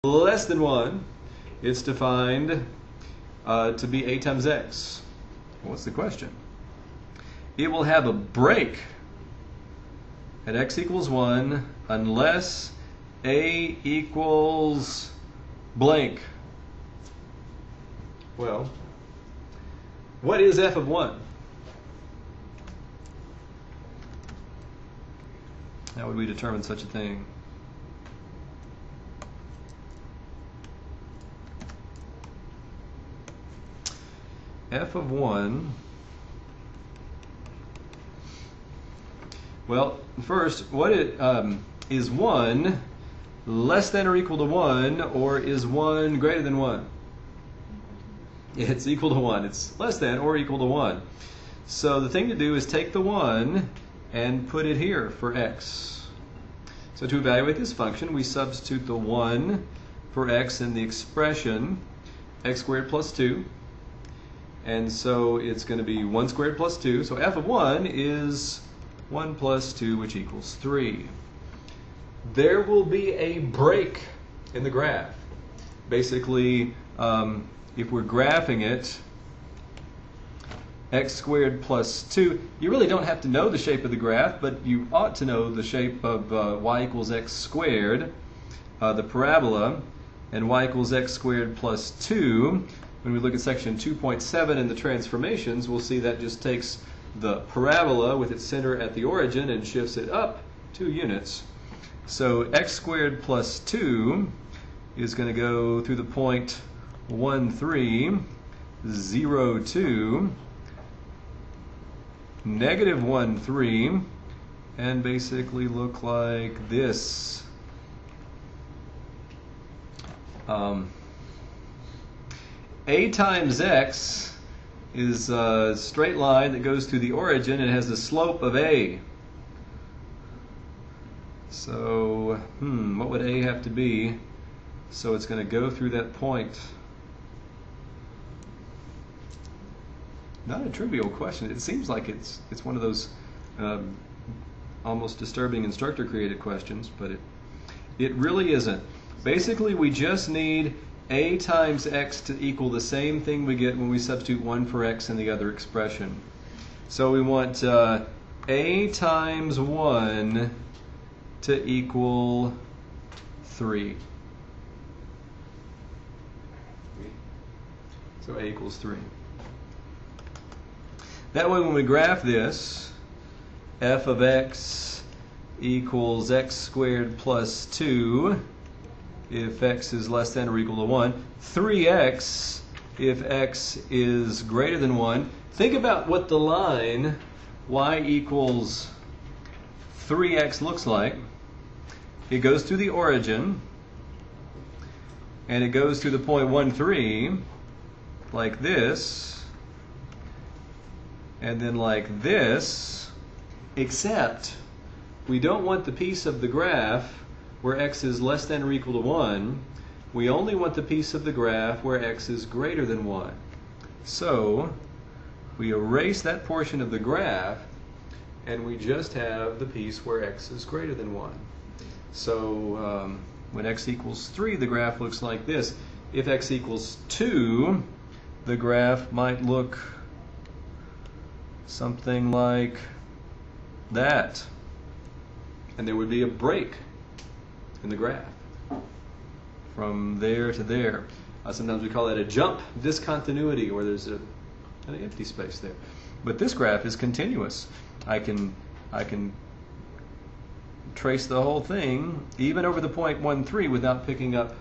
less than 1, it's defined to be a times x. What's the question? It will have a break at x equals 1 unless a equals blank. Well, what is f of 1? How would we determine such a thing? F of 1, well, first, what is 1 less than or equal to 1, or is 1 greater than 1? It's equal to 1. It's less than or equal to 1. So the thing to do is take the 1 and put it here for x. So to evaluate this function, we substitute the 1 for x in the expression x squared plus 2. And so it's going to be 1 squared plus 2. So f of 1 is 1 plus 2, which equals 3. There will be a break in the graph. Basically, if we're graphing it, x squared plus 2, you really don't have to know the shape of the graph, but you ought to know the shape of y equals x squared, the parabola, and y equals x squared plus 2. When we look at section 2.7 in the transformations, we'll see that just takes the parabola with its center at the origin and shifts it up 2 units. So x squared plus 2 is going to go through the point 1, 3, 0, 2, negative 1, 3, and basically look like this. A times x is a straight line that goes through the origin and has the slope of a. So, what would a have to be? So it's going to go through that point. Not a trivial question. It seems like it's one of those almost disturbing instructor-created questions, but it really isn't. Basically, we just need a times x to equal the same thing we get when we substitute 1 for x in the other expression. So we want a times 1 to equal 3. So a equals 3. That way when we graph this, f of x equals x squared plus 2 if x is less than or equal to 1, 3x if x is greater than 1. Think about what the line y equals 3x looks like. It goes through the origin, and it goes through the point 1, 3, like this, and then like this, except we don't want the piece of the graph where x is less than or equal to 1. We only want the piece of the graph where x is greater than 1. So we erase that portion of the graph, and we just have the piece where x is greater than 1. So when x equals 3, the graph looks like this. If x equals 2, the graph might look something like that. And there would be a break in the graph from there to there. Sometimes we call that a jump discontinuity, or there's an empty space there. But this graph is continuous. I can trace the whole thing even over the point 1, 3 without picking up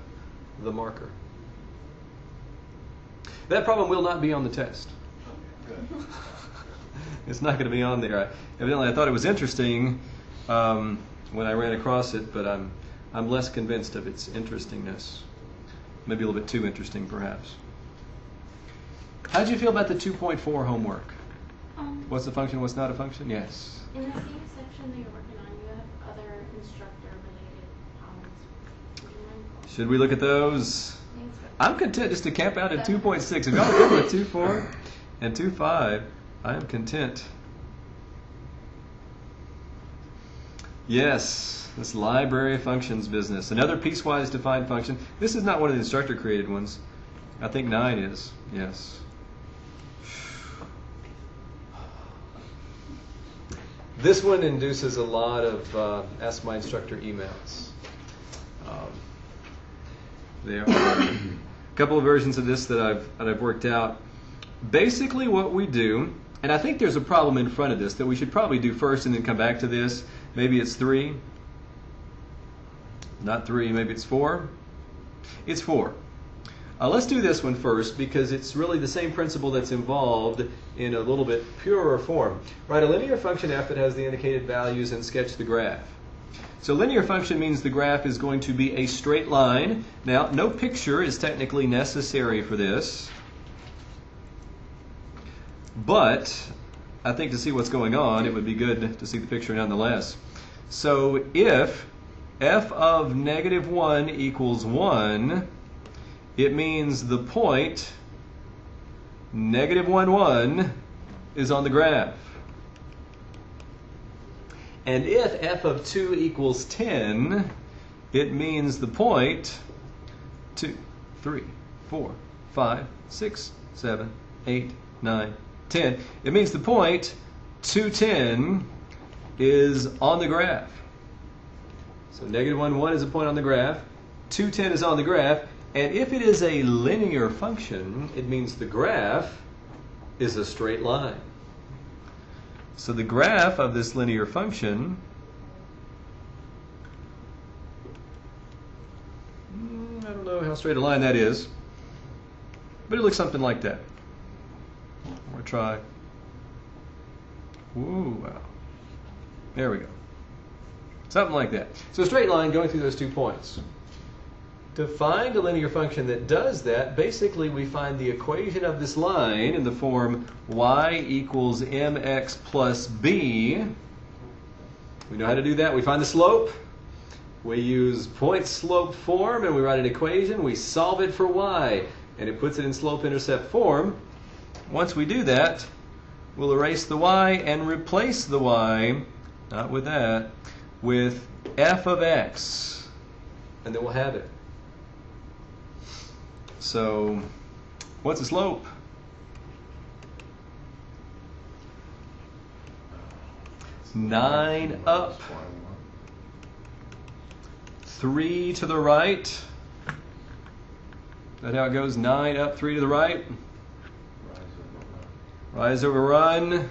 the marker. That problem will not be on the test. It's not going to be on there. Evidently, I thought it was interesting when I ran across it, but I'm less convinced of its interestingness. Maybe a little bit too interesting, perhaps. How did you feel about the 2.4 homework? What's a function, what's not a function? Yes. In the same section that you're working on, you have other instructor-related problems. Would you mind? Should we look at those? Thanks. I'm content just to camp out at 2.6. If y'all are good with 2.4 and 2.5, I am content. Yes, this library of functions business. Another piecewise defined function. This is not one of the instructor created ones. I think 9 is. Yes. This one induces a lot of Ask My Instructor emails. There are a couple of versions of this that I've worked out. Basically what we do, and I think there's a problem in front of this that we should probably do first and then come back to this. Maybe it's 3. Not 3, maybe it's 4. It's 4. Let's do this one first because it's really the same principle that's involved in a little bit purer form. Write a linear function f that has the indicated values and sketch the graph. So linear function means the graph is going to be a straight line. Now, no picture is technically necessary for this. But I think to see what's going on, it would be good to see the picture nonetheless. So if f of -1 equals 1, it means the point -1, 1 is on the graph. And if f of 2 equals 10, it means the point 2, 3, 4, 5, 6, 7, 8, 9, 10. It means the point 210 is on the graph. So -1, 1 is a point on the graph. 210 is on the graph. And if it is a linear function, it means the graph is a straight line. So the graph of this linear function, I don't know how straight a line that is, but it looks something like that. I'm going to try. Ooh, wow. There we go. Something like that. So a straight line going through those 2 points. To find a linear function that does that, basically we find the equation of this line in the form y equals mx plus b. We know how to do that. We find the slope. We use point slope form and we write an equation. We solve it for y and it puts it in slope intercept form. Once we do that, we'll erase the y and replace the y, not with that, with f of x. And then we'll have it. So, what's the slope? Nine up, 3 to the right. Is that how it goes? 9 up, 3 to the right. Rise over run.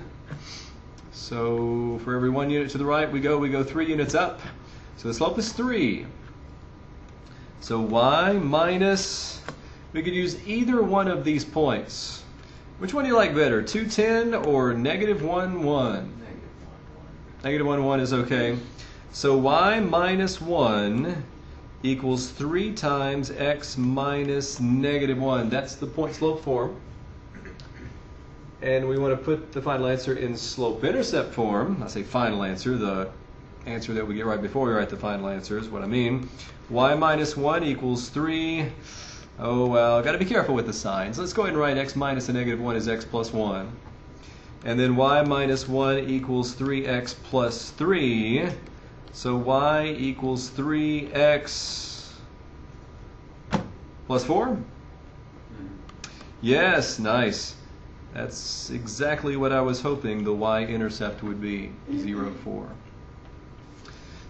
So for every 1 unit to the right, we go 3 units up. So the slope is 3. So y minus. We could use either one of these points. Which one do you like better, 210 or -1, 1? -1, 1 is okay. So y minus 1 equals 3 times x minus -1. That's the point slope form. And we want to put the final answer in slope intercept form. I say final answer, the answer that we get right before we write the final answer is what I mean. Y minus 1 equals 3. Oh, well, got to be careful with the signs. Let's go ahead and write x minus a -1 is x plus 1. And then y minus 1 equals 3x plus 3. So y equals 3x plus 4? Yes, nice. That's exactly what I was hoping the y-intercept would be, 0, 4.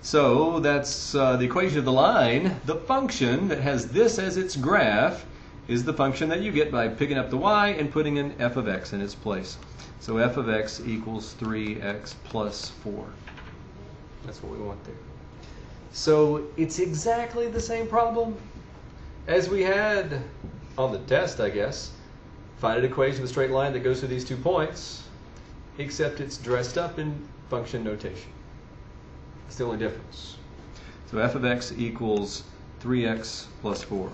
So that's the equation of the line. The function that has this as its graph is the function that you get by picking up the y and putting in f of x in its place. So f of x equals 3x plus 4. That's what we want there. So it's exactly the same problem as we had on the test, I guess. Find an equation of a straight line that goes through these 2 points, except it's dressed up in function notation. That's the only difference. So f of x equals 3x plus 4.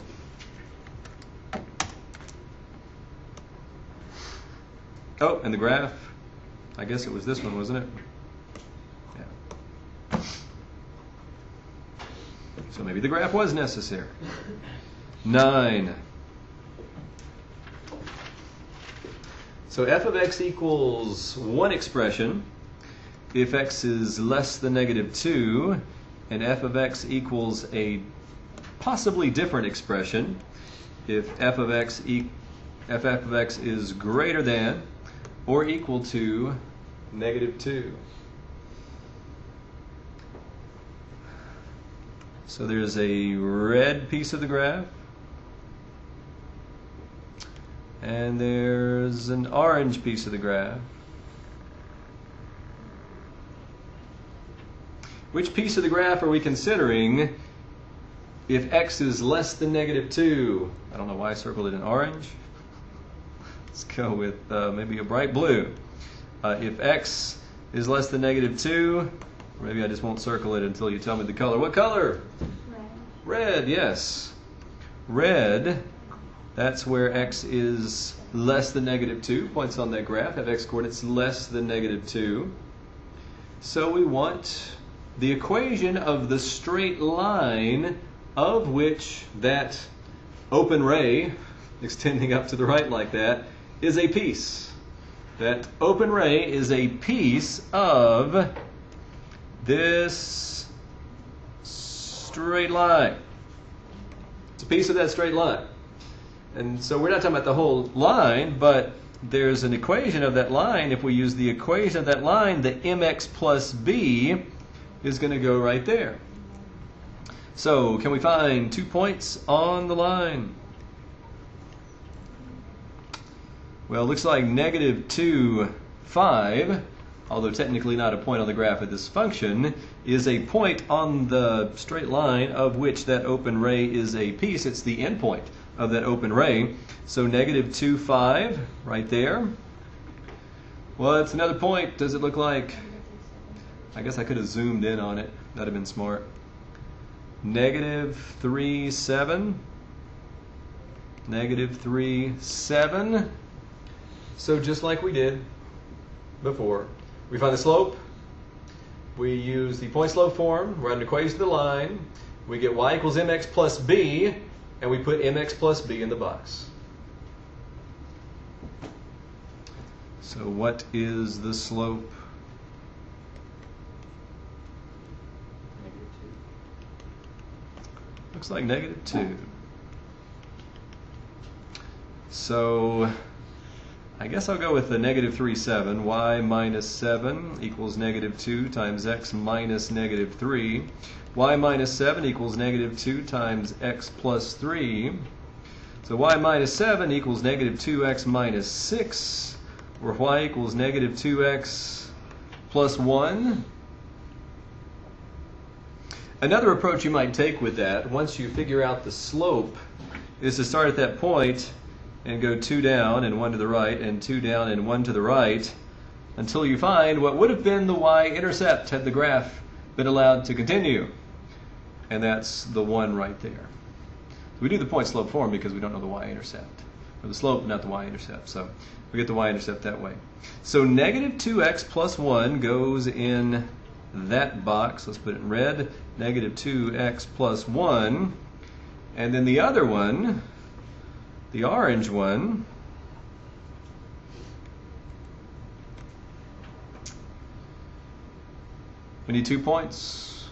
Oh, and the graph, I guess it was this one, wasn't it? Yeah. So maybe the graph was necessary. 9. So f of x equals one expression if x is less than negative 2 and f of x equals a possibly different expression, if f of x is greater than or equal to negative 2. So there's a red piece of the graph, and there's an orange piece of the graph. Which piece of the graph are we considering if x is less than negative 2? I don't know why I circled it in orange. Let's go with maybe a bright blue. If x is less than negative 2, or maybe I just won't circle it until you tell me the color. What color? Red. Red, yes. Red, that's where x is less than negative 2. Points on that graph have x coordinates less than negative 2. So we want the equation of the straight line of which that open ray extending up to the right like that is a piece. That open ray is a piece of this straight line. It's a piece of that straight line. And so we're not talking about the whole line, but there's an equation of that line. If we use the equation of that line, the mx plus b is going to go right there. So can we find 2 points on the line? Well, it looks like negative 2, 5, although technically not a point on the graph of this function, is a point on the straight line of which that open ray is a piece. It's the endpoint of that open ray. So negative 2, 5 right there. What's another point? Does it look like? I guess I could have zoomed in on it. That'd have been smart. Negative 3, 7. Negative 3, 7. So just like we did before, we find the slope. We use the point slope form. We're on an equation of the line. We get y equals mx plus b, and we put mx plus b in the box. So what is the slope? Looks like negative 2. So I guess I'll go with the negative 3, 7. Y minus 7 equals negative 2 times x minus negative 3. Y minus 7 equals negative 2 times x plus 3. So y minus 7 equals negative 2x minus 6, where y equals negative 2x plus 1. Another approach you might take with that, once you figure out the slope, is to start at that point and go 2 down and 1 to the right, and 2 down and 1 to the right, until you find what would have been the y-intercept had the graph been allowed to continue. And that's the 1 right there. We do the point slope form because we don't know the y-intercept. Or the slope, not the y-intercept. So we get the y-intercept that way. So negative 2x plus 1 goes in that box. Let's put it in red. Negative 2x plus 1. And then the other one, the orange one, we need 2 points.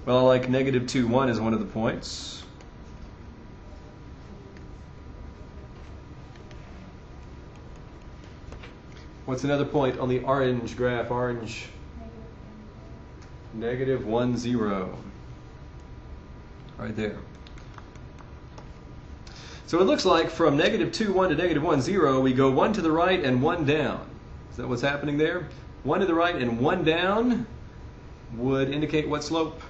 Well, like negative 2, 1 is one of the points. What's another point on the orange graph? Orange. Negative 1, 0. Right there. So it looks like from negative 2, 1 to negative 1, 0, we go 1 to the right and 1 down. Is that what's happening there? 1 to the right and 1 down would indicate what slope?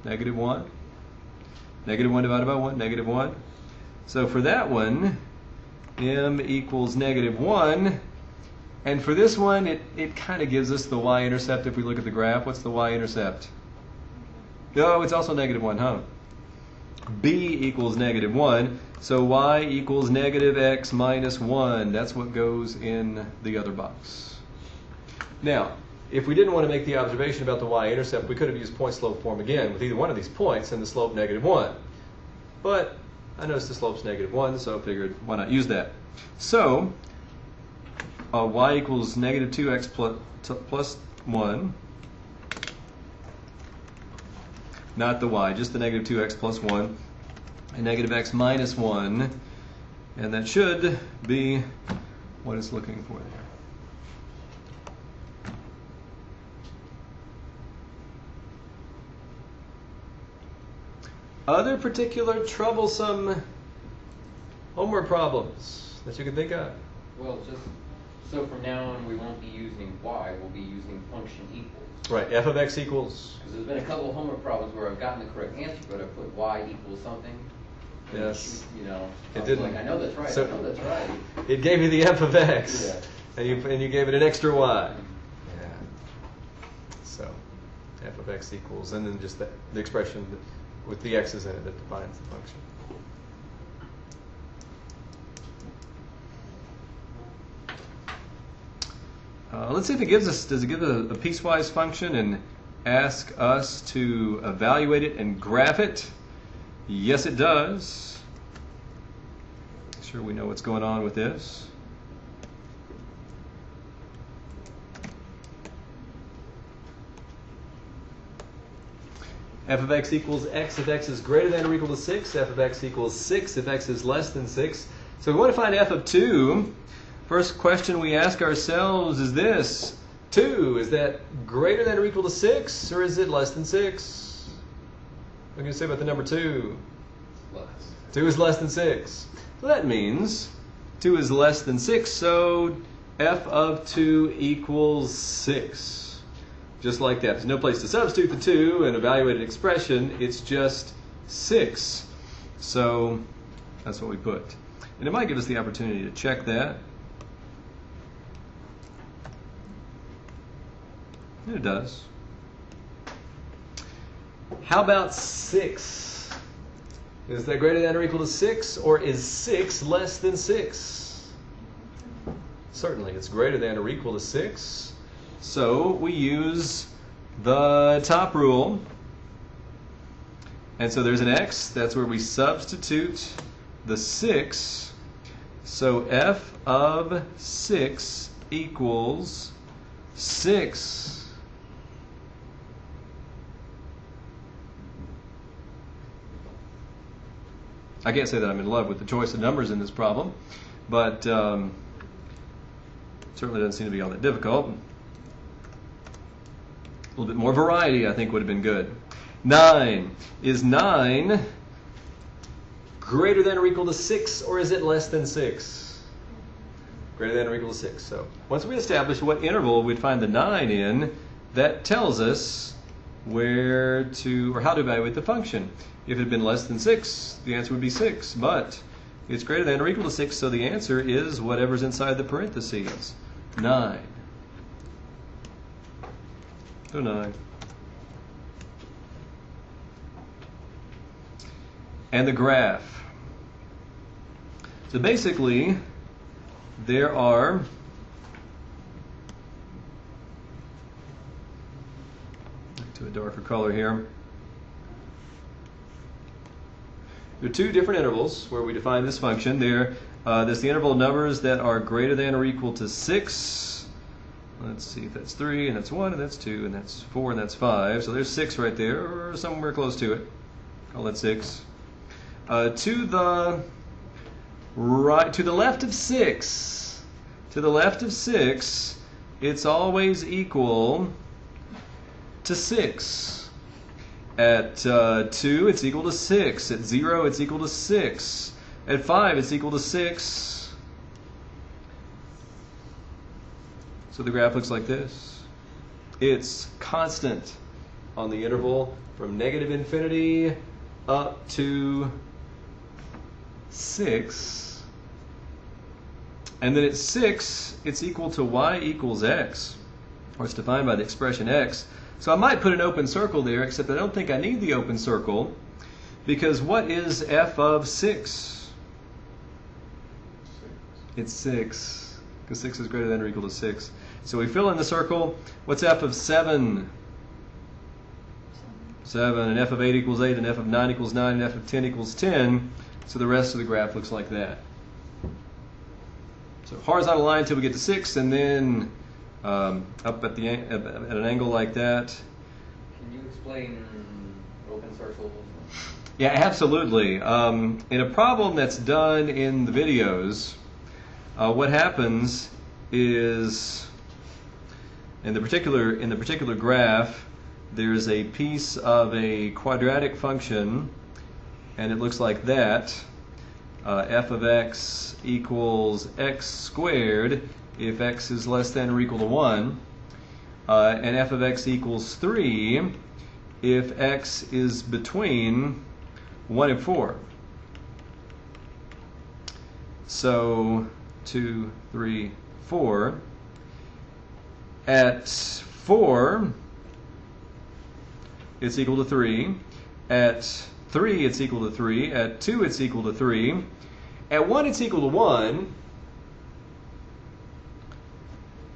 Negative 1. Negative 1 divided by 1, negative 1. So for that one, m equals negative 1. And for this one, it kind of gives us the y-intercept if we look at the graph. What's the y-intercept? No, it's also negative 1, huh? b equals negative 1. So y equals negative x minus 1. That's what goes in the other box. Now, if we didn't want to make the observation about the y-intercept, we could have used point slope form again with either one of these points and the slope negative 1. But I noticed the slope's -1, so I figured why not use that. So y equals -2x plus 1. Not the y, just the -2x plus 1. And -x minus 1. And that should be what it's looking for there. Other particular troublesome homework problems that you can think of? Well, just so from now on we won't be using y, we'll be using function equals. Right, f of x equals. Because there's been a couple of homework problems where I've gotten the correct answer, but I put y equals something. Yes. You know, It I was didn't. like, I know that's right, So I know that's right. it gave you the f of x, Yeah. and you gave it an extra y. Yeah. So f of x equals, and then just the expression with the x's in it that defines the function. Let's see if it gives us, does it give a piecewise function and ask us to evaluate it and graph it? Yes, it does. Make sure we know what's going on with this. F of x equals x if x is greater than or equal to 6. F of x equals 6 if x is less than 6. So we want to find f of 2. First question we ask ourselves is this. 2, is that greater than or equal to 6, or is it less than 6? What can you say about the number 2? Less. 2 is less than 6. So that means 2 is less than 6, so f of 2 equals 6. Just like that. There's no place to substitute the 2 and evaluate an expression. It's just 6. So that's what we put. And it might give us the opportunity to check that. And it does. How about 6? Is that greater than or equal to 6, or is 6 less than 6? Certainly, it's greater than or equal to 6. So we use the top rule. And so there's an x. That's where we substitute the 6. So f of 6 equals 6. I can't say that I'm in love with the choice of numbers in this problem, but certainly doesn't seem to be all that difficult. A little bit more variety, I think, would have been good. 9. Is 9 greater than or equal to 6, or is it less than 6? Greater than or equal to 6. So once we establish what interval we'd find the 9 in, that tells us where to, or how to evaluate the function. If it had been less than 6, the answer would be 6. But it's greater than or equal to 6, so the answer is whatever's inside the parentheses. 9. So 9. And the graph. So basically, there are to a darker color here. There are two different intervals where we define this function. There's the interval of numbers that are greater than or equal to 6. Let's see if that's 3, and that's 1, and that's 2, and that's 4, and that's 5. So there's 6 right there, or somewhere close to it. Call that 6. To the right, to the left of 6. To the left of 6, it's always equal to 6. At 2, it's equal to 6. At 0, it's equal to 6. At 5, it's equal to 6. So the graph looks like this. It's constant on the interval from negative infinity up to 6. And then at 6, it's equal to y equals x, or it's defined by the expression x. So I might put an open circle there, except I don't think I need the open circle, because what is f of 6? It's 6, because 6 is greater than or equal to 6. So we fill in the circle. What's f of 7? 7, and f of 8 equals 8, and f of 9 equals 9, and f of 10 equals 10. So the rest of the graph looks like that. So horizontal line until we get to 6, and then up at an angle like that. Can you explain open circles? Yeah, absolutely. In a problem that's done in the videos, what happens is in the particular graph, there's a piece of a quadratic function, and it looks like that. F of x equals x squared if x is less than or equal to 1, and f of x equals 3 if x is between 1 and 4. So 2, 3, 4. At 4, it's equal to 3. At 3, it's equal to 3. At 2, it's equal to 3. At 1, it's equal to 1.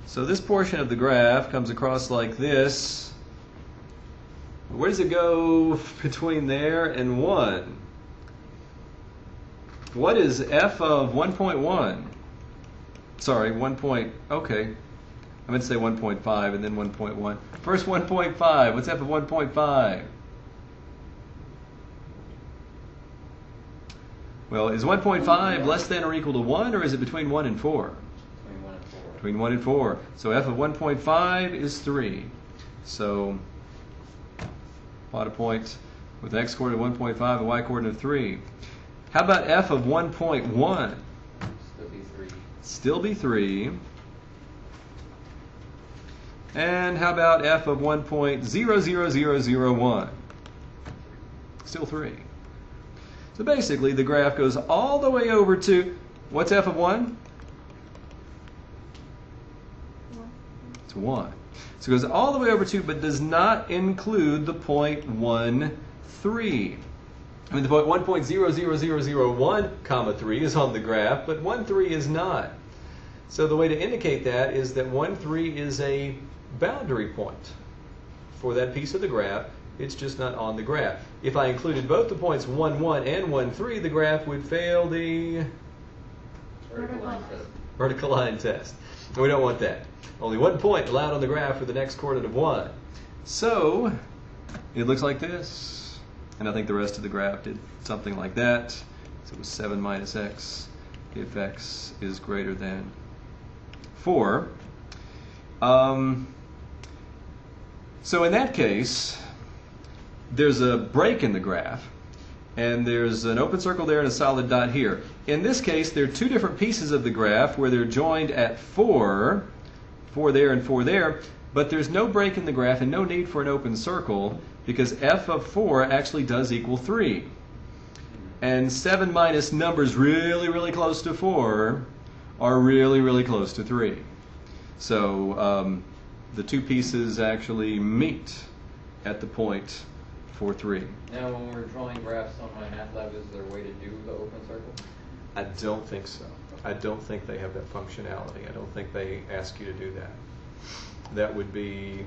So this portion of the graph comes across like this. Where does it go between there and 1? What is f of 1.1? Sorry, 1 point, okay. I meant to say 1.5 and then 1.1. First 1.5, what's f of 1.5? Well, is 1.5 less than or equal to 1, or is it between 1 and 4? Between 1 and 4. Between 1 and 4. So f of 1.5 is 3. So plot a point with an x coordinate of 1.5 and y coordinate of 3. How about f of 1.1? Still be 3. Still be 3. And how about f of 1.00001? Still 3. So basically, the graph goes all the way over to, what's f of 1? It's 1. So it goes all the way over to, but does not include the point 1, 3. I mean, the point 1.00001, comma 3 is on the graph, but 1, 3 is not. So the way to indicate that is that 1, 3 is a boundary point for that piece of the graph. It's just not on the graph. If I included both the points 1, 1 and 1, 3, the graph would fail the vertical line test. And we don't want that. Only 1 point allowed on the graph with an x coordinate of 1. So it looks like this. And I think the rest of the graph did something like that. So it was 7 minus x if x is greater than 4. So in that case, there's a break in the graph, and there's an open circle there and a solid dot here. In this case, there are two different pieces of the graph where they're joined at 4 there and 4 there, but there's no break in the graph and no need for an open circle because f of 4 actually does equal 3. And 7 minus numbers really, really close to 4 are really, really close to 3. So the two pieces actually meet at the point for 3. Now, when we're drawing graphs on MyMathLab, is there a way to do the open circle? I don't think so. I don't think they have that functionality. I don't think they ask you to do that. That would be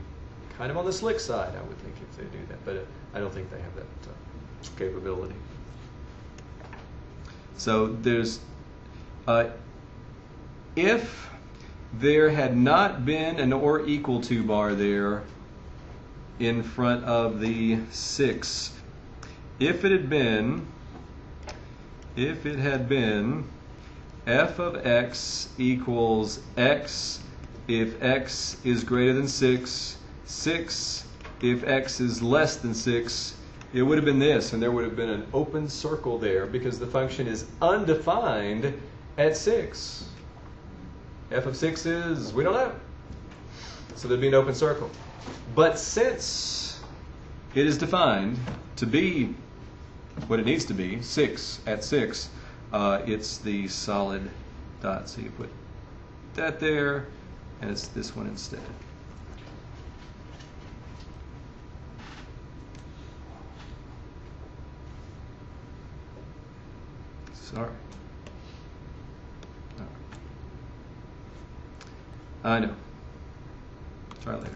kind of on the slick side, I would think, if they do that. But I don't think they have that capability. So there's, if there had not been an or equal to bar there in front of the 6, if it had been f of x equals x if x is greater than 6, 6 if x is less than 6, it would have been this, and there would have been an open circle there because the function is undefined at 6. F of 6 is, we don't know. So there'd be an open circle. But since it is defined to be what it needs to be, 6 at 6, it's the solid dot. So you put that there, and it's this one instead. Sorry. I know. Try later.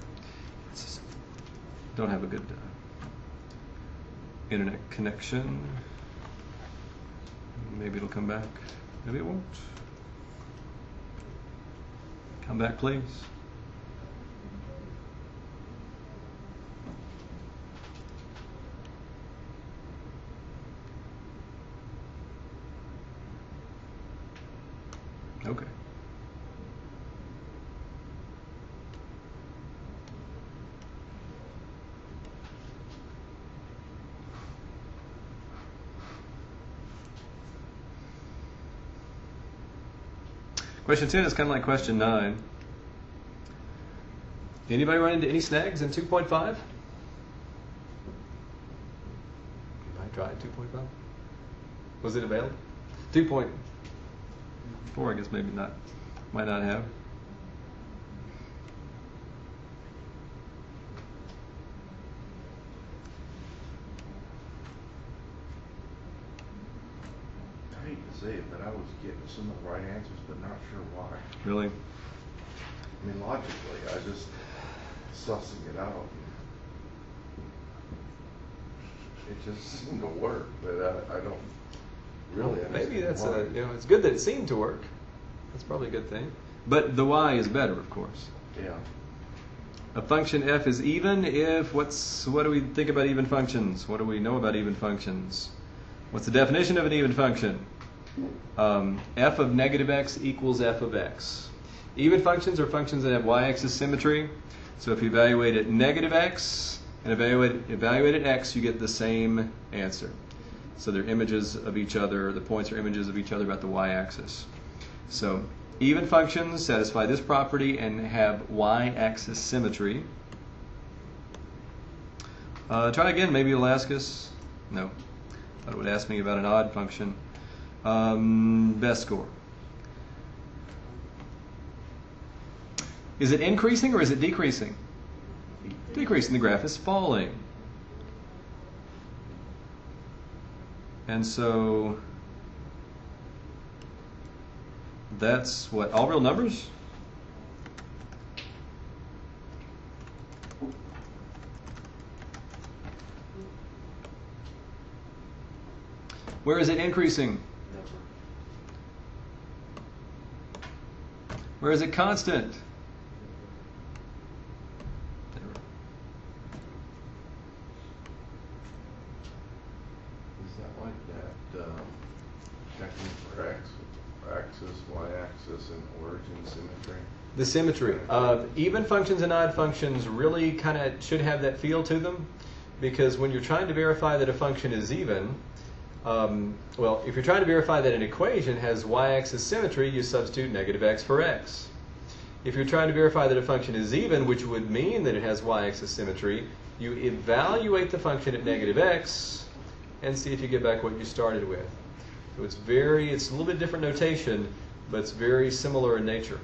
Don't have a good internet connection. Maybe it'll come back. Maybe it won't. Come back, please. Okay. Question 10 is kind of like question 9. Anybody run into any snags in 2.5? I tried 2.5. Was it available? 2.4, I guess maybe not. Might not have. I hate to say it, but I was getting some of the right answers, but not sure why. Really? I mean, logically, I just sussing it out. It just seemed to work, but I don't really understand. Maybe that's why. it's good that it seemed to work. That's probably a good thing. But the y is better, of course. Yeah. A function f is even if what do we think about even functions? What do we know about even functions? What's the definition of an even function? F of negative x equals f of x. Even functions are functions that have y-axis symmetry. So if you evaluate at negative x and evaluate at x, you get the same answer. So they're images of each other. The points are images of each other about the y-axis. So even functions satisfy this property and have y-axis symmetry. Try again. Maybe it'll ask us. No. Thought it would ask me about an odd function. Best score. Is it increasing or is it decreasing? Decreasing. The graph is falling. And so that's what? All real numbers? Where is it increasing? Where is it constant? Is that like that checking for axis, y-axis, and origin symmetry? The symmetry. Even functions and odd functions really kind of should have that feel to them, because when you're trying to verify that a function is even, well, if you're trying to verify that an equation has y-axis symmetry, you substitute negative x for x. If you're trying to verify that a function is even, which would mean that it has y-axis symmetry, you evaluate the function at negative x and see if you get back what you started with. So it's a little bit different notation, but it's very similar in nature.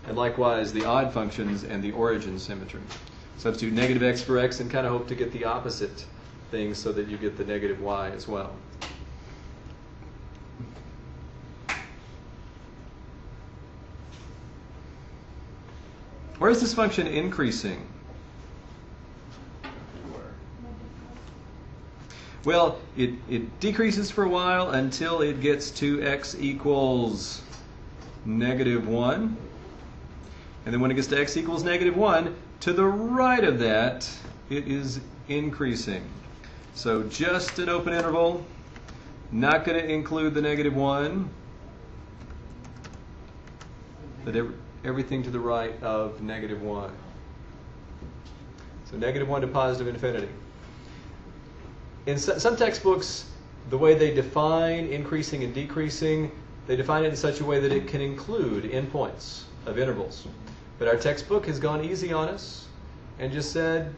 And likewise, the odd functions and the origin symmetry. Substitute negative x for x and kind of hope to get the opposite thing so that you get the negative y as well. Where is this function increasing? Everywhere. Well, it decreases for a while until it gets to x equals negative 1. And then when it gets to x equals negative 1, to the right of that, it is increasing. So just an open interval, not going to include the negative 1, but everything to the right of negative 1. So negative 1 to positive infinity. In some textbooks, the way they define increasing and decreasing, they define it in such a way that it can include endpoints of intervals. But our textbook has gone easy on us and just said,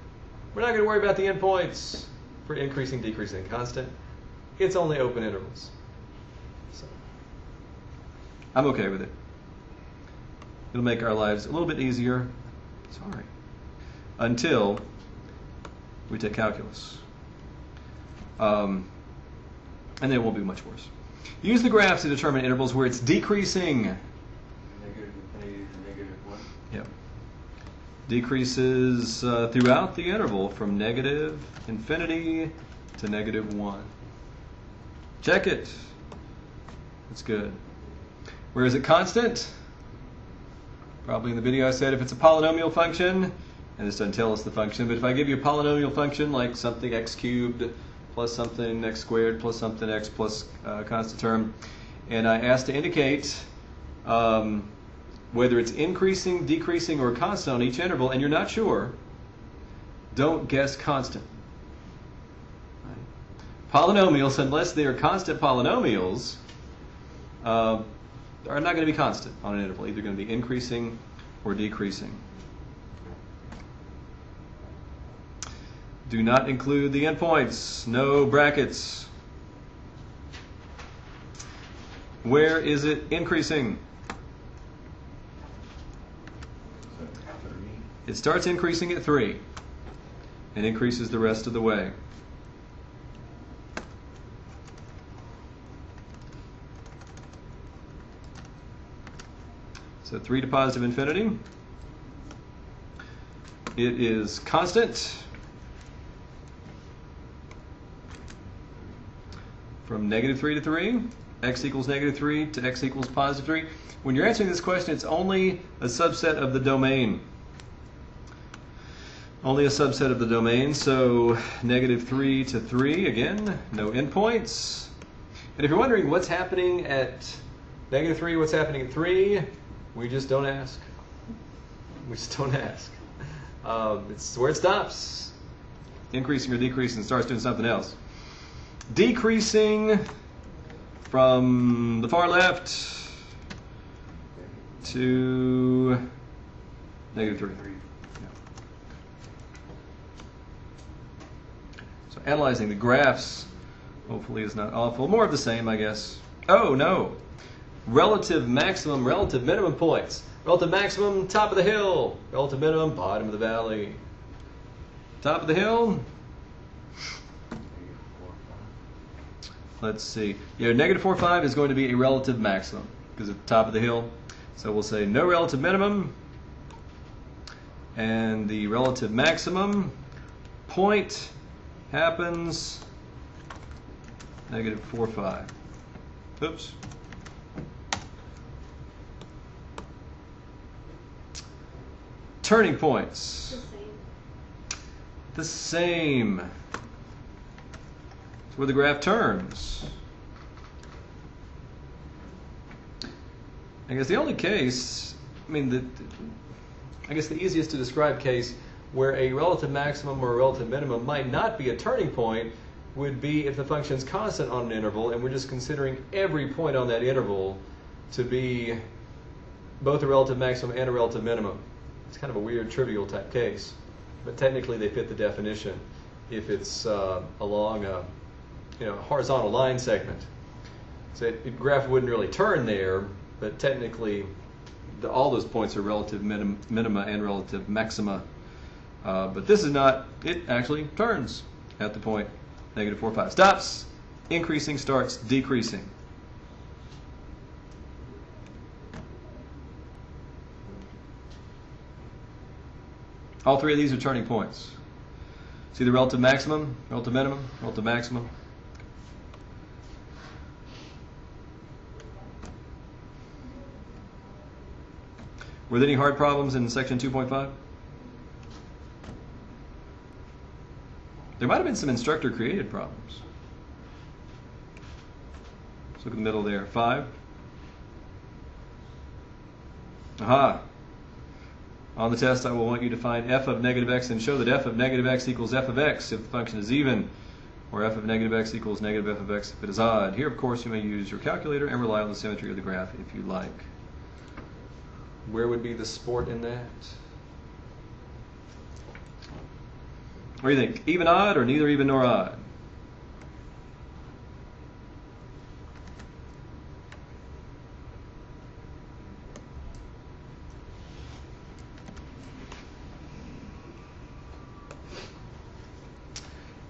we're not going to worry about the endpoints for increasing, decreasing, constant. It's only open intervals. So I'm okay with it. It'll make our lives a little bit easier. Sorry. Until we take calculus. And then it won't be much worse. Use the graph to determine intervals where it's decreasing. Negative infinity to negative 1. Yep. Decreases throughout the interval from negative infinity to negative 1. Check it. That's good. Where is it constant? Probably in the video I said if it's a polynomial function, and this doesn't tell us the function, but if I give you a polynomial function like something x cubed plus something x squared plus something x plus constant term, and I ask to indicate whether it's increasing, decreasing, or constant on each interval, and you're not sure, don't guess constant. Polynomials, unless they are constant polynomials, are not going to be constant on an interval. Either going to be increasing or decreasing. Do not include the endpoints. No brackets. Where is it increasing? It starts increasing at 3 and increases the rest of the way. So 3 to positive infinity. It is constant from -3 to 3, x equals -3 to x equals +3. When you're answering this question, it's only a subset of the domain. Only a subset of the domain, so -3 to 3, again, no endpoints. And if you're wondering what's happening at -3, what's happening at 3, we just don't ask. We just don't ask. It's where it stops. Increasing or decreasing, starts doing something else. Decreasing from the far left to -3. Yeah. So analyzing the graphs hopefully is not awful. More of the same, I guess. Oh, no. Relative maximum, relative minimum points. Relative maximum, top of the hill. Relative minimum, bottom of the valley. Top of the hill. Let's see. Yeah, -4, 5 is going to be a relative maximum because at the top of the hill. So we'll say no relative minimum. And the relative maximum point happens -4, 5. Oops. Turning points. The same. It's where the graph turns. I guess the only case, I guess the easiest to describe case where a relative maximum or a relative minimum might not be a turning point would be if the function's constant on an interval and we're just considering every point on that interval to be both a relative maximum and a relative minimum. It's kind of a weird, trivial type case, but technically they fit the definition if it's along a horizontal line segment. So the graph wouldn't really turn there, but technically all those points are relative minima and relative maxima. But this is not, it actually turns at the point -4, 5. Stops, increasing, starts, decreasing. All three of these are turning points. See the relative maximum, relative minimum, relative maximum. Were there any hard problems in section 2.5? There might have been some instructor-created problems. Let's look at the middle there. 5. Aha. On the test, I will want you to find f of -x and show that f of -x equals f of x if the function is even, or f of -x equals negative f of x if it is odd. Here, of course, you may use your calculator and rely on the symmetry of the graph if you like. Where would be the sport in that? What do you think? Even, odd, or neither even nor odd?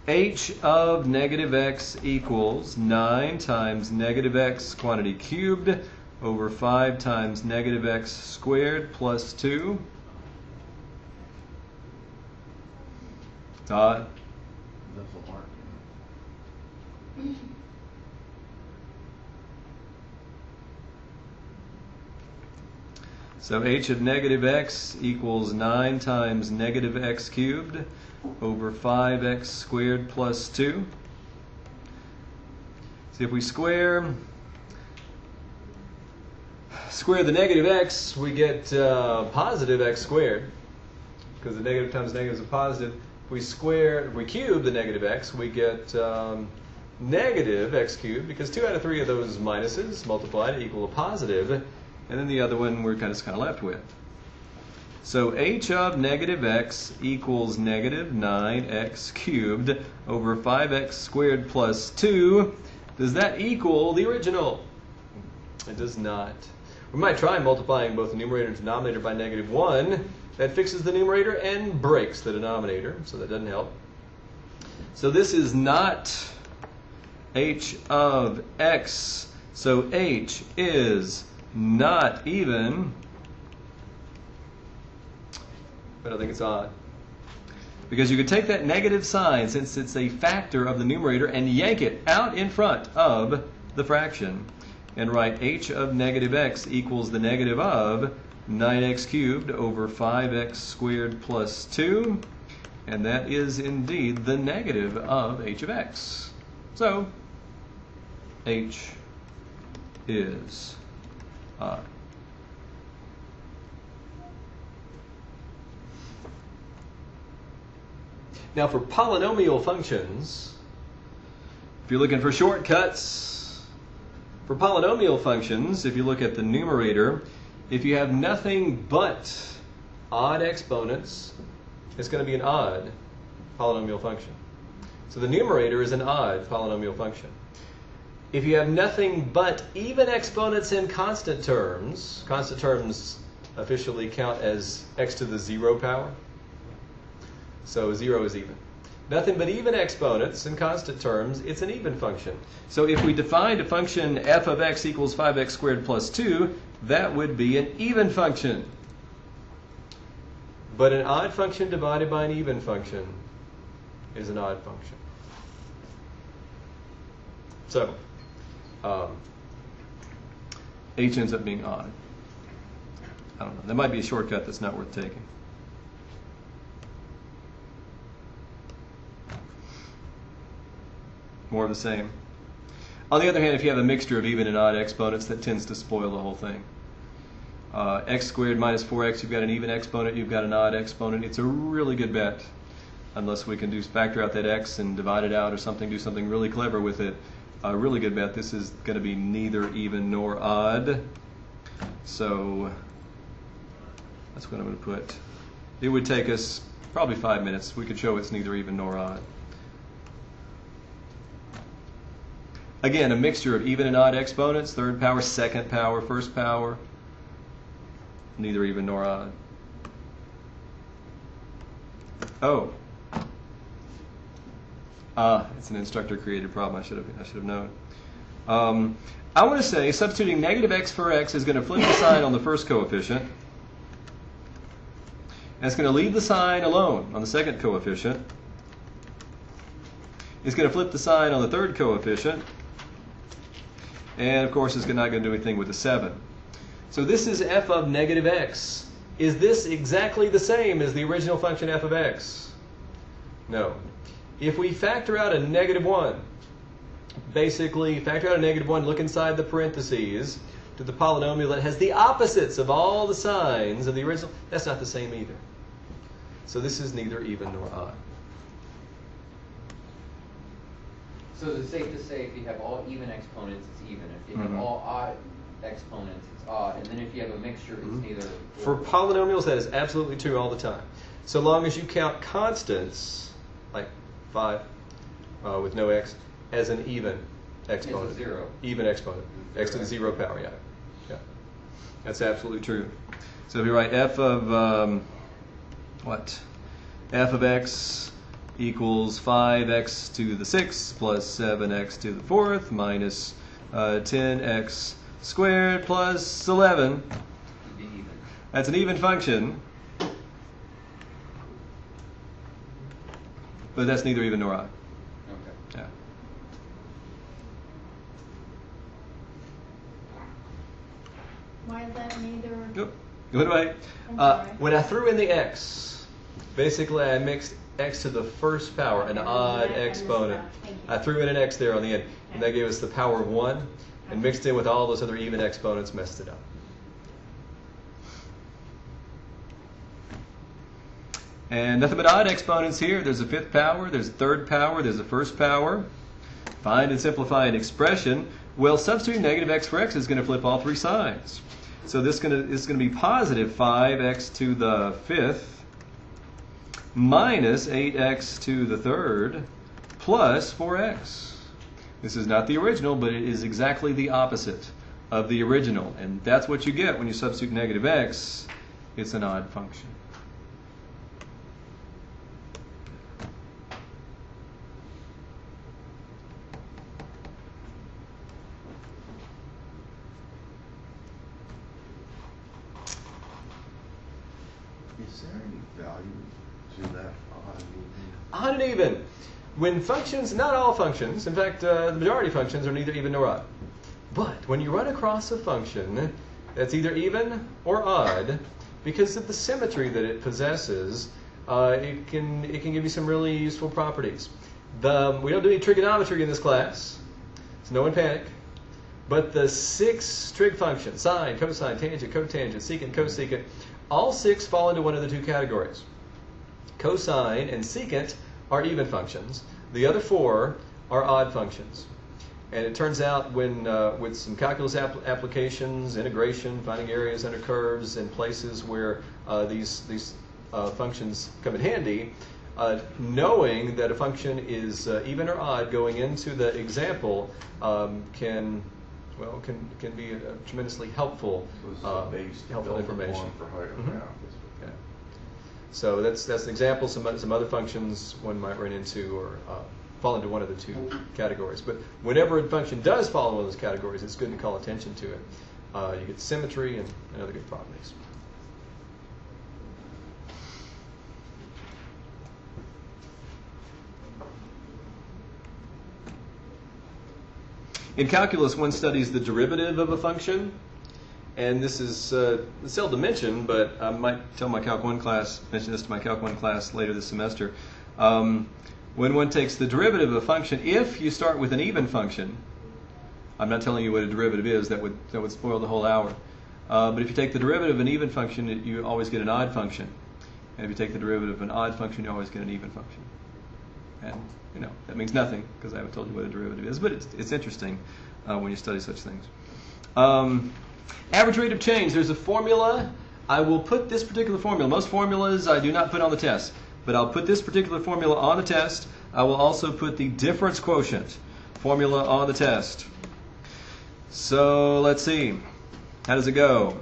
H of -x equals 9 times -x quantity cubed over 5 times -x squared plus 2. Odd. So h of negative x equals 9 times negative x cubed over 5x squared plus 2. See, if we square the negative x, we get positive x squared, because the negative times negative is a positive. If we cube the negative x, we get negative x cubed, because 2 out of 3 of those minuses multiplied equal a positive, and then the other one we're kind of left with. So h of negative x equals negative 9x cubed over 5x squared plus 2. Does that equal the original? It does not. We might try multiplying both the numerator and denominator by negative 1. That fixes the numerator and breaks the denominator, so that doesn't help. So this is not h of x. So h is not even, but I think it's odd. Because you could take that negative sign, since it's a factor of the numerator, and yank it out in front of the fraction, and write h of negative x equals the negative of 9x cubed over 5x squared plus 2, and that is indeed the negative of h of x. So h is odd. Now for polynomial functions, if you're looking for shortcuts, for polynomial functions, if you look at the numerator, if you have nothing but odd exponents, it's going to be an odd polynomial function. So the numerator is an odd polynomial function. If you have nothing but even exponents in constant terms officially count as x to the 0 power. So 0 is even. Nothing but even exponents in constant terms, it's an even function. So if we defined a function f of x equals 5x squared plus 2, that would be an even function. But an odd function divided by an even function is an odd function. So h ends up being odd. I don't know. That might be a shortcut that's not worth taking. More of the same. On the other hand, if you have a mixture of even and odd exponents, that tends to spoil the whole thing. X squared minus 4x, you've got an even exponent, you've got an odd exponent. It's a really good bet, unless we can factor out that x and divide it out or something, do something really clever with it. A really good bet. This is going to be neither even nor odd. So that's what I'm going to put. It would take us probably 5 minutes. We could show it's neither even nor odd. Again, a mixture of even and odd exponents, third power, second power, first power, neither even nor odd. Oh. It's an instructor-created problem. I should have known. I want to say substituting negative x for x is going to flip the sign on the first coefficient. And it's going to leave the sign alone on the second coefficient. It's going to flip the sign on the third coefficient. And of course, it's not going to do anything with the 7. So this is f of negative x. Is this exactly the same as the original function f of x? No. If we factor out a negative 1, basically factor out a negative 1, look inside the parentheses to the polynomial that has the opposites of all the signs of the original, that's not the same either. So this is neither even nor odd. So is it safe to say if you have all even exponents, it's even. If you have all odd exponents, it's odd. And then if you have a mixture, it's neither. For polynomials, that is absolutely true all the time. So long as you count constants, like 5 with no x, as an even exponent. It's a 0. Even exponent. X to the 0 power, yeah. That's absolutely true. So if you write f of, f of x equals 5x to the 6th plus 7x to the 4th minus 10x squared plus 11. That's an even function, but that's neither even nor odd. Okay. Yeah. Why is that neither? Go When I threw in the x, basically I mixed x to the first power, an odd exponent. I threw in an x there on the end, and that gave us the power of 1, and mixed in with all those other even exponents, messed it up. And nothing but odd exponents here. There's a 5th power, there's a 3rd power, there's a 1st power. Find and simplify an expression. Well, substituting negative x for x is going to flip all 3 sides. So this is going to be positive 5x to the 5th minus 8x to the 3rd plus 4x. This is not the original, but it is exactly the opposite of the original. And that's what you get when you substitute negative x. It's an odd function. Is there any value to that odd and even? Odd and even. When functions, not all functions, in fact, the majority of functions are neither even nor odd. But when you run across a function that's either even or odd, because of the symmetry that it possesses, it can give you some really useful properties. We don't do any trigonometry in this class, so no one panic. But the 6 trig functions, sine, cosine, tangent, cotangent, secant, cosecant, all 6 fall into one of the 2 categories. Cosine and secant are even functions. The other 4 are odd functions. And it turns out when with some calculus applications, integration, finding areas under curves, and places where these functions come in handy, knowing that a function is even or odd going into the example can be a tremendously helpful information. For higher Mm-hmm. Okay. So that's an example. Some other functions one might run into or fall into one of the 2 categories. But whenever a function does fall into one of those categories, it's good to call attention to it. You get symmetry and other good properties. In calculus, one studies the derivative of a function, and this is seldom mentioned, but I might mention this to my Calc 1 class later this semester. When one takes the derivative of a function, if you start with an even function, I'm not telling you what a derivative is, that would spoil the whole hour. But if you take the derivative of an even function, you always get an odd function. And if you take the derivative of an odd function, you always get an even function. And that means nothing, because I haven't told you what a derivative is, but it's interesting when you study such things. Average rate of change, there's a formula. I will put this particular formula. Most formulas I do not put on the test, but I'll put this particular formula on the test. I will also put the difference quotient formula on the test. So let's see. How does it go?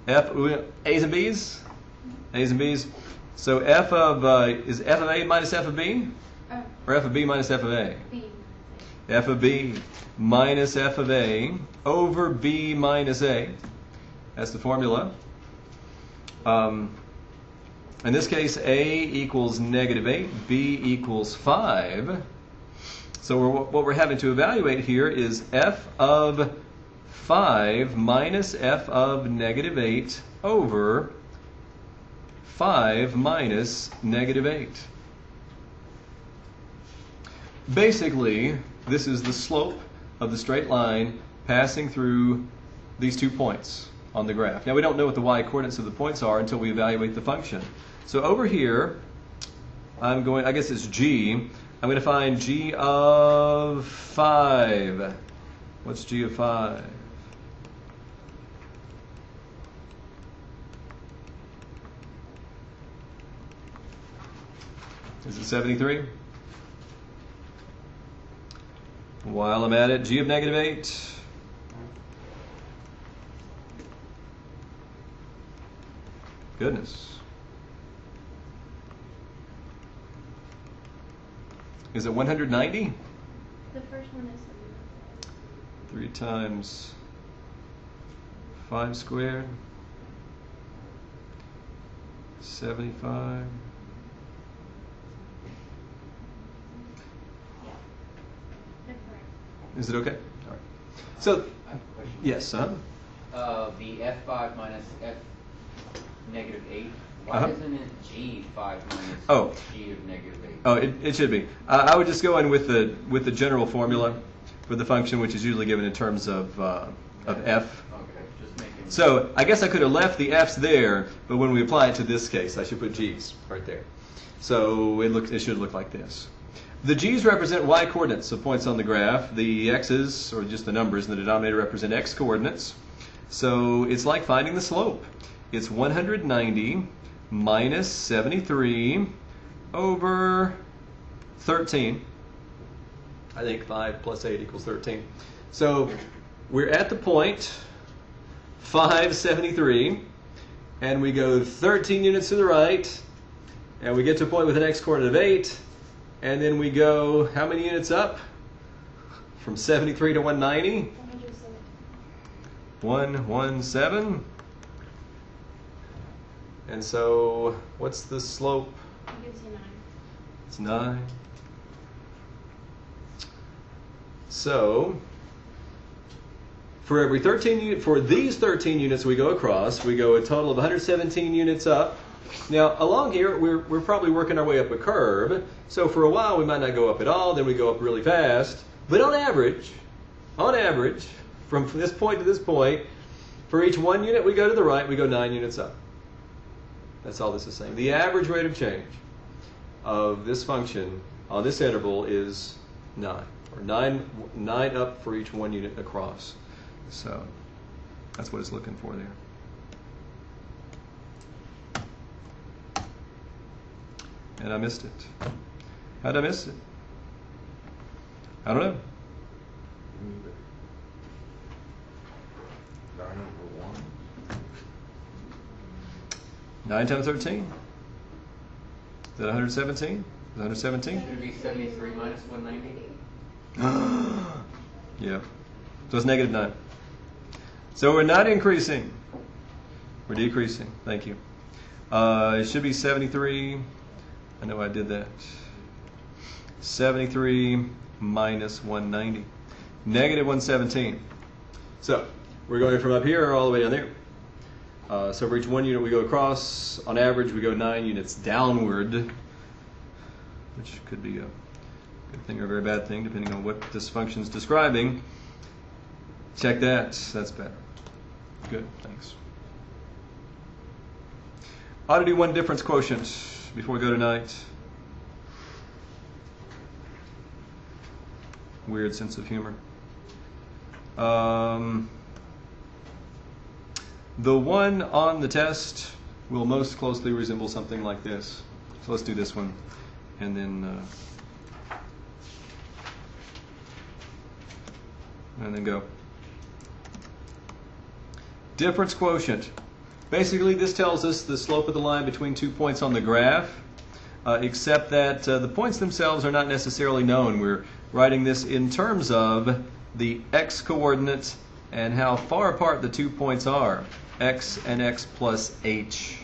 A's and B's? A's and B's. So f of is f of A minus f of B? Or f of B minus f of A? B. F of B minus f of A over B minus A. That's the formula. In this case, A equals -8, B equals 5. So what we're having to evaluate here is f of 5 minus f of -8 over 5 minus -8. Basically, this is the slope of the straight line passing through these 2 points on the graph. Now, we don't know what the y-coordinates of the points are until we evaluate the function. So over here, I guess it's g. I'm going to find g of 5. What's g of 5? Is it 73? While I'm at it, g of -8. Goodness. Is it 190? The first one is 3 times 5 squared. 75. they're correct. Is it okay? All right. So, yes, huh? the F5 minus F negative 8. Why Uh-huh. isn't it G5 minus Oh. G of negative 8? Oh, it should be. I would just go in with the general formula for the function, which is usually given in terms of f. Okay, just making. So I guess I could have left the f's there, but when we apply it to this case, I should put g's right there. So it should look like this. The g's represent y coordinates of points on the graph. The x's, or just the numbers in the denominator, represent x coordinates. So it's like finding the slope. It's 190 minus 73 over 13. I think 5 plus 8 equals 13. So we're at the point 573, and we go 13 units to the right, and we get to a point with an x coordinate of 8, and then we go how many units up? From 73 to 190? 117. And so what's the slope? It gives you 9. It's 9. So for every 13 for these 13 units we go across, we go a total of 117 units up. Now along here we're probably working our way up a curve. So for a while we might not go up at all, then we go up really fast. But on average, from this point to this point, for each 1 unit we go to the right, we go 9 units up. That's all this is saying. The average rate of change of this function on this interval is 9, or 9 up for each 1 unit across. So that's what it's looking for there. And I missed it. How'd I miss it? I don't know. 9 over 1. 9 times 13? Is that 117? Is that 117? Should it be 73 minus 190? Yeah. So it's negative 9. So we're not increasing. We're decreasing. Thank you. It should be 73. I know I did that. 73 minus 190. Negative 117. So we're going from up here all the way down there. So for each 1 unit we go across, on average we go 9 units downward, which could be a good thing or a very bad thing depending on what this function is describing. Check that. That's better. Good. Thanks. Ought to do one difference quotient before we go tonight. Weird sense of humor. The one on the test will most closely resemble something like this. So let's do this one, and then go. Difference quotient. Basically, this tells us the slope of the line between 2 points on the graph, except that the points themselves are not necessarily known. We're writing this in terms of the x coordinate and how far apart the 2 points are, x and x plus h.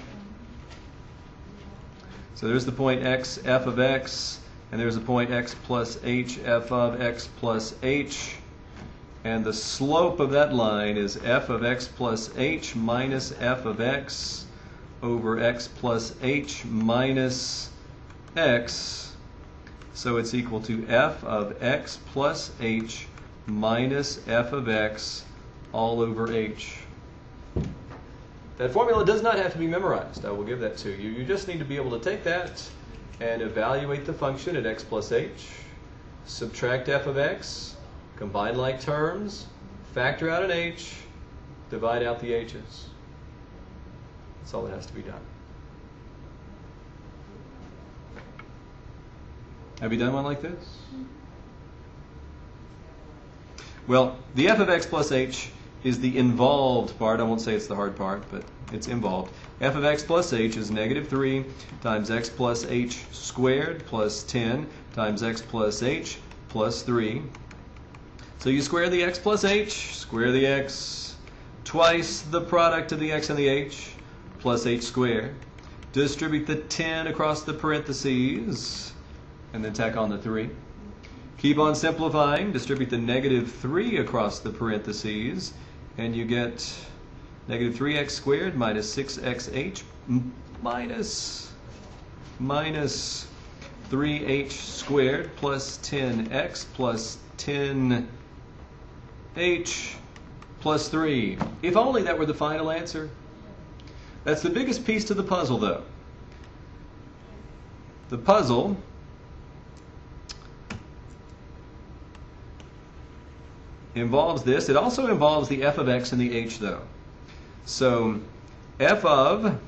So there's the point x, f of x, and there's the point x plus h, f of x plus h. And the slope of that line is f of x plus h minus f of x over x plus h minus x. So it's equal to f of x plus h minus f of x all over h. That formula does not have to be memorized. I will give that to you. You just need to be able to take that and evaluate the function at x plus h, subtract f of x, combine like terms, factor out an h, divide out the h's. That's all that has to be done. Have you done one like this? Well, the f of x plus h is the involved part. I won't say it's the hard part, but it's involved. F of x plus h is negative 3 times x plus h squared plus 10 times x plus h plus 3. So you square the x plus h, square the x, twice the product of the x and the h, plus h squared. Distribute the 10 across the parentheses, and then tack on the 3. Keep on simplifying. Distribute the negative 3 across the parentheses, and you get Negative 3x squared minus 6xh minus 3h squared plus 10x plus 10h plus 3. If only that were the final answer. That's the biggest piece to the puzzle, though. The puzzle involves this. It also involves the f of x and the h, though. So f of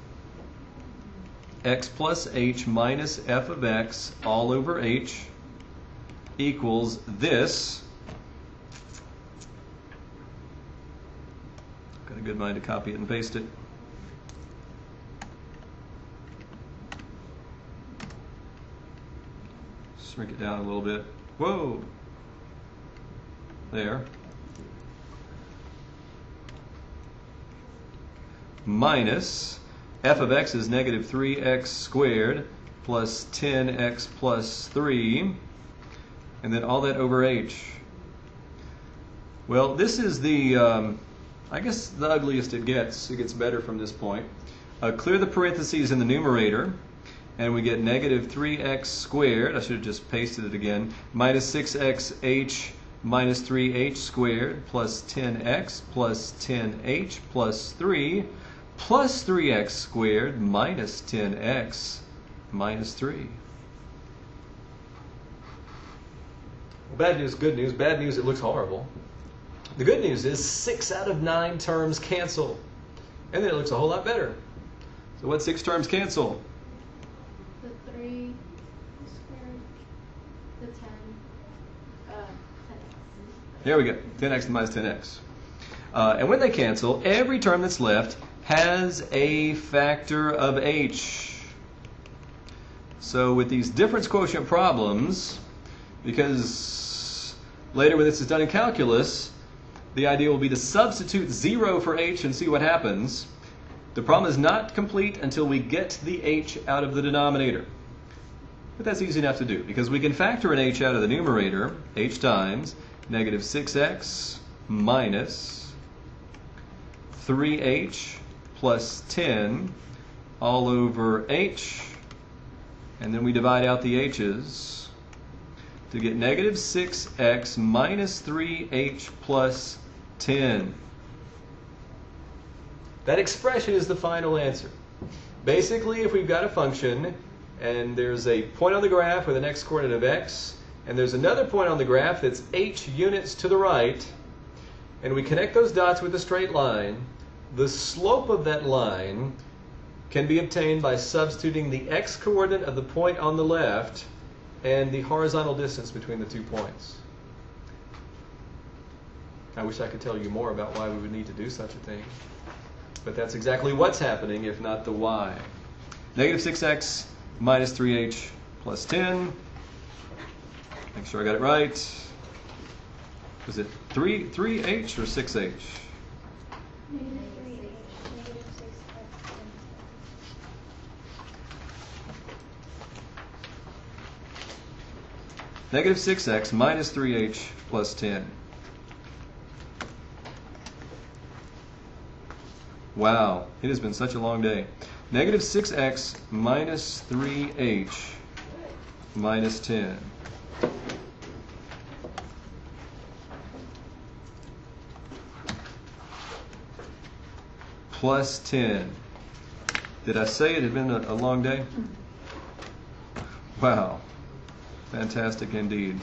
x plus h minus f of x all over h equals this. Got a good mind to copy it and paste it. Shrink it down a little bit. Whoa! There. Minus f of x is negative 3x squared plus 10x plus 3, and then all that over h. Well, this is the, I guess, the ugliest it gets. It gets better from this point. Clear the parentheses in the numerator, and we get negative 3x squared. I should have just pasted it again. Minus 6xh minus 3h squared plus 10x plus 10h plus 3 plus 3x squared minus 10x minus 3. Bad news, good news. Bad news, it looks horrible. The good news is 6 out of 9 terms cancel. And then it looks a whole lot better. So what 6 terms cancel? The 3 squared, the 10, 10x. There we go, 10x minus 10x. And when they cancel, every term that's left has a factor of h. So with these difference quotient problems, because later when this is done in calculus, the idea will be to substitute 0 for h and see what happens. The problem is not complete until we get the h out of the denominator. But that's easy enough to do, because we can factor an h out of the numerator, h times negative 6x minus 3h plus 10 all over h, and then we divide out the h's to get negative 6x minus 3h plus 10. That expression is the final answer. Basically, if we've got a function and there's a point on the graph with an x coordinate of x, and there's another point on the graph that's h units to the right, and we connect those dots with a straight line, the slope of that line can be obtained by substituting the x coordinate of the point on the left and the horizontal distance between the 2 points. I wish I could tell you more about why we would need to do such a thing. But that's exactly what's happening, if not the why. Negative 6x minus 3h plus 10. Make sure I got it right. Was it 3h or 6h? Negative 6x minus 3h plus 10. Wow, it has been such a long day. Negative 6x minus 3h minus 10. Plus 10. Did I say it had been a long day? Wow. Fantastic indeed.